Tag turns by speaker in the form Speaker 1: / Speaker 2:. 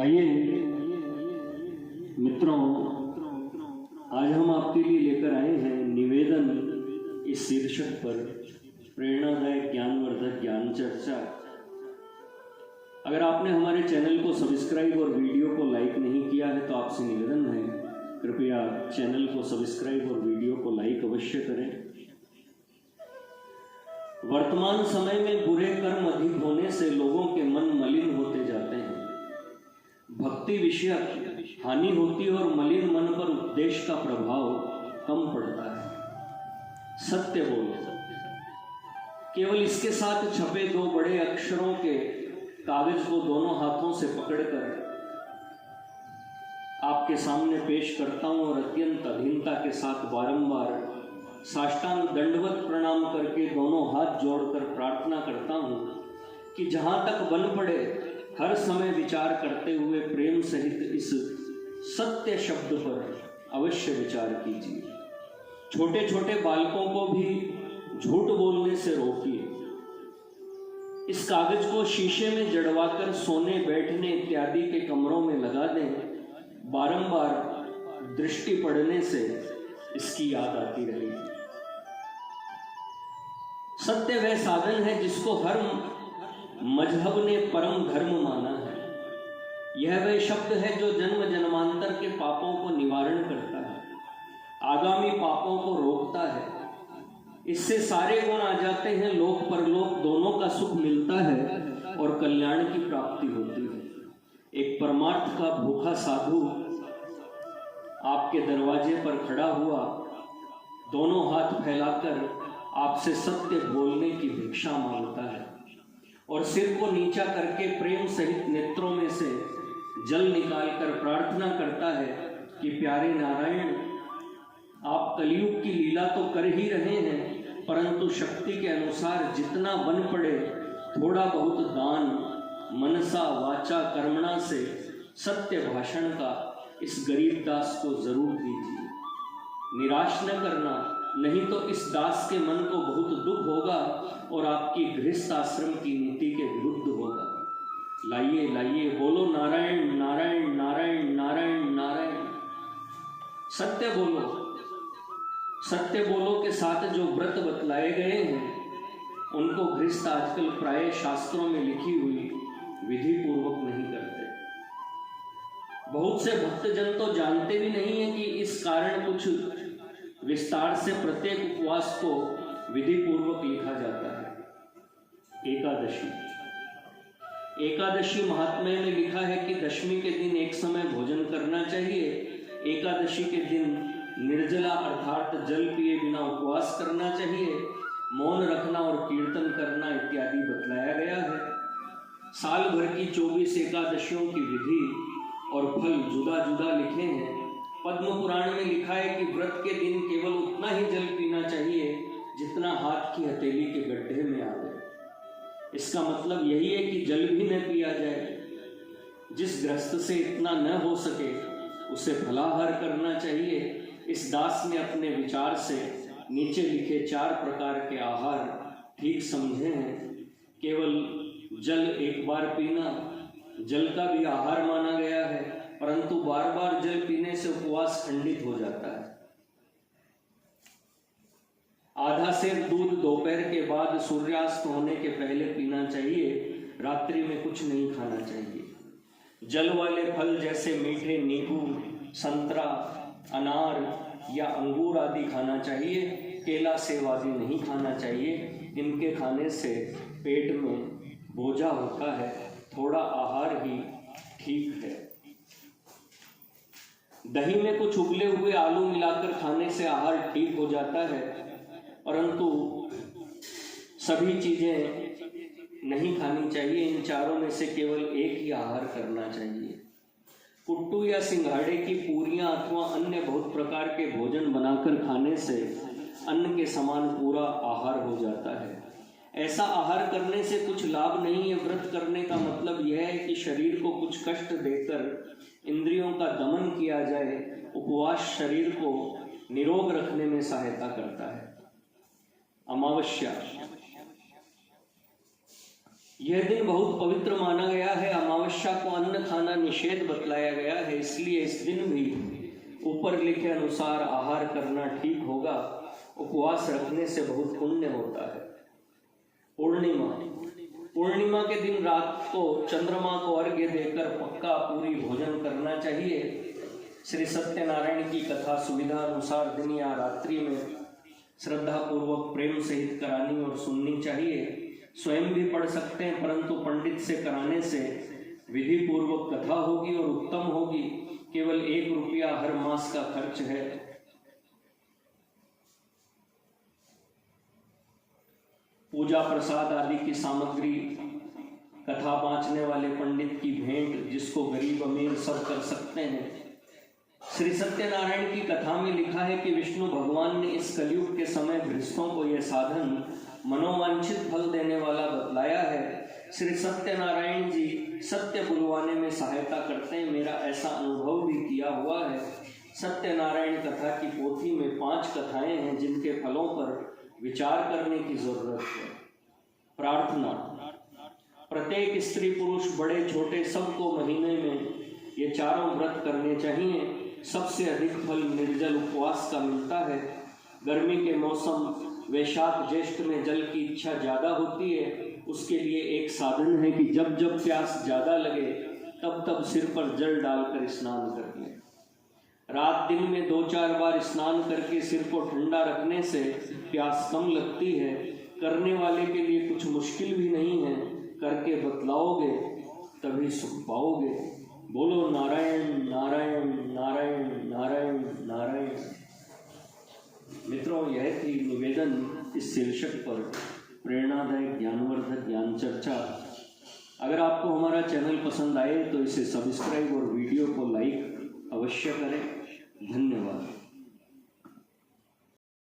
Speaker 1: आइए मित्रों, आज हम आपके लिए लेकर आए हैं निवेदन इस शीर्षक पर प्रेरणादायक ज्ञानवर्धक ज्ञान चर्चा। अगर आपने हमारे चैनल को सब्सक्राइब और वीडियो को लाइक नहीं किया है तो आपसे निवेदन है, कृपया चैनल को सब्सक्राइब और वीडियो को लाइक अवश्य करें। वर्तमान समय में बुरे कर्म अधिक होने से लोगों के मन मलिन होते जाते हैं, भक्ति विषयक हानि होती है और मलिन मन पर उपदेश का प्रभाव कम पड़ता है। सत्य बोलो। केवल इसके साथ छपे दो बड़े अक्षरों के कागज को दोनों हाथों से पकड़कर आपके सामने पेश करता हूं और अत्यंत अधीनता के साथ बारंबार साष्टांग दंडवत प्रणाम करके दोनों हाथ जोड़कर प्रार्थना करता हूं कि जहां तक बन पड़े हर समय विचार करते हुए प्रेम सहित इस सत्य शब्द पर अवश्य विचार कीजिए। छोटे छोटे बालकों को भी झूठ बोलने से रोकिए। इस कागज को शीशे में जड़वाकर सोने बैठने इत्यादि के कमरों में लगा दें। बारंबार दृष्टि पड़ने से इसकी याद आती रहेगी। सत्य वह साधन है जिसको हर मजहब ने परम धर्म माना है। यह वह शब्द है जो जन्म जन्मांतर के पापों को निवारण करता है, आगामी पापों को रोकता है। इससे सारे गुण आ जाते हैं, लोक परलोक दोनों का सुख मिलता है और कल्याण की प्राप्ति होती है। एक परमार्थ का भूखा साधु आपके दरवाजे पर खड़ा हुआ, दोनों हाथ फैलाकर आपसे सत्य बोलने की भिक्षा मांगता है और सिर को नीचा करके प्रेम सहित नेत्रों में से जल निकालकर प्रार्थना करता है कि प्यारे नारायण, आप कलयुग की लीला तो कर ही रहे हैं, परंतु शक्ति के अनुसार जितना बन पड़े थोड़ा बहुत दान मनसा वाचा कर्मणा से सत्य भाषण का इस गरीब दास को जरूर दीजिए। निराश न करना, नहीं तो इस दास के मन को बहुत दुख होगा और आपकी गृहस्थ आश्रम की नीति के विरुद्ध होगा। लाइए लाइए, बोलो नारायण नारायण नारायण नारायण नारायण। सत्य बोलो। सत्य बोलो के साथ जो व्रत बतलाए गए हैं उनको गृहस्थ आजकल प्राय शास्त्रों में लिखी हुई विधि पूर्वक नहीं करते। बहुत से भक्तजन तो जानते भी नहीं है कि इस कारण कुछ विस्तार से प्रत्येक उपवास को विधि पूर्वक लिखा जाता है। एकादशी महात्म्य में लिखा है कि दशमी के दिन एक समय भोजन करना चाहिए, एकादशी के दिन निर्जला अर्थात जल पिए बिना उपवास करना चाहिए, मौन रखना और कीर्तन करना इत्यादि बतलाया गया है। साल भर की 24 एकादशियों की विधि और फल जुदा जुदा लिखे हैं। पद्म पुराण में लिखा है कि व्रत के दिन केवल उतना ही जल पीना चाहिए जितना हाथ की हथेली के गड्ढे में आ जाए। इसका मतलब यही है कि जल भी न पिया जाए। जिस गृहस्थ से इतना न हो सके उसे फलाहार करना चाहिए। इस दास ने अपने विचार से नीचे लिखे 4 प्रकार के आहार ठीक समझे हैं। केवल जल एक बार पीना, जल का भी आहार माना गया है, परंतु बार बार जल पीने से उपवास खंडित हो जाता है। आधा सेर दूध दोपहर के बाद सूर्यास्त होने के पहले पीना चाहिए। रात्रि में कुछ नहीं खाना चाहिए। जल वाले फल जैसे मीठे नींबू, संतरा, अनार या अंगूर आदि खाना चाहिए। केला सेब आदि नहीं खाना चाहिए। इनके खाने से पेट में बोझा होता है, थोड़ा आहार ही ठीक है। दही में कुछ उबले हुए आलू मिलाकर खाने से आहार ठीक हो जाता है, परंतु सभी चीजें नहीं खानी चाहिए। इन चारों में से केवल एक ही आहार करना चाहिए। पुट्टू या सिंघाड़े की पूरियां अथवा अन्य बहुत प्रकार के भोजन बनाकर खाने से अन्न के समान पूरा आहार हो जाता है। ऐसा आहार करने से कुछ लाभ नहीं है। व्रत करने का मतलब यह है कि शरीर को कुछ कष्ट देकर इंद्रियों का दमन किया जाए। उपवास शरीर को निरोग रखने में सहायता करता है। अमावस्या यह दिन बहुत पवित्र माना गया है। अमावस्या को अन्न खाना निषेध बतलाया गया है, इसलिए इस दिन भी ऊपर लिखे अनुसार आहार करना ठीक होगा। उपवास रखने से बहुत पुण्य होता है। पूर्णिमा के दिन रात को चंद्रमा को अर्घ्य देकर पक्का पूरी भोजन करना चाहिए। श्री सत्यनारायण की कथा सुविधा अनुसार दिन या रात्रि में श्रद्धा पूर्वक प्रेम सहित करानी और सुननी चाहिए। स्वयं भी पढ़ सकते हैं, परंतु पंडित से कराने से विधि पूर्वक कथा होगी और उत्तम होगी। केवल 1 रुपया हर मास का खर्च है। पूजा प्रसाद आदि की सामग्री, कथा बाँचने वाले पंडित की भेंट, जिसको गरीब अमीर सब कर सकते हैं। श्री सत्यनारायण की कथा में लिखा है कि विष्णु भगवान ने इस कलयुग के समय गृहस्थों को यह साधन मनोवांछित फल देने वाला बतलाया है। श्री सत्यनारायण जी सत्य बुलवाने में सहायता करते हैं। मेरा ऐसा अनुभव भी किया हुआ है। सत्यनारायण कथा की पोथी में 5 कथाएं हैं जिनके फलों पर विचार करने की जरूरत है। प्रार्थना, प्रत्येक स्त्री पुरुष बड़े छोटे सबको महीने में ये चारों व्रत करने चाहिए। सबसे अधिक फल निर्जल उपवास का मिलता है। गर्मी के मौसम वैशाख ज्येष्ठ में जल की इच्छा ज़्यादा होती है। उसके लिए एक साधन है कि जब जब प्यास ज़्यादा लगे तब तब सिर पर जल डालकर स्नान कर लें। रात दिन में 2-4 बार स्नान करके सिर को ठंडा रखने से प्यास कम लगती है। करने वाले के लिए कुछ मुश्किल भी नहीं है। करके बतलाओगे तभी सुख पाओगे। बोलो नारायण नारायण नारायण नारायण नारायण। मित्रों, यह थी निवेदन इस शीर्षक पर प्रेरणादायक ज्ञानवर्धक ज्ञान चर्चा। अगर आपको हमारा चैनल पसंद आए तो इसे सब्सक्राइब और वीडियो को लाइक अवश्य करें। धन्यवाद।